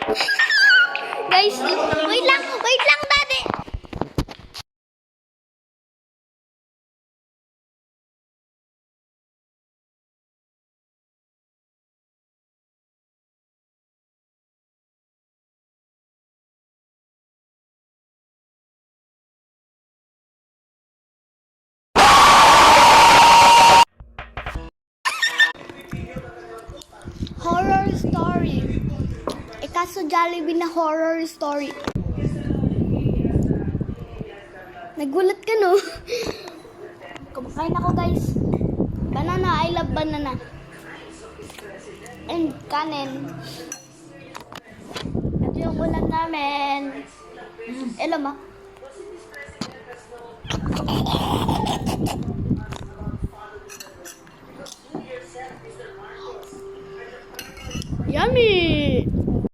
Guys, wait lang, daddy. Horror story. Kaso Jollibee na horror story. Nagulat ka, no? Kumakain ako, guys. Banana, I love banana. And kanin. Ito yung ulam namin. Hello, ma. Yummy!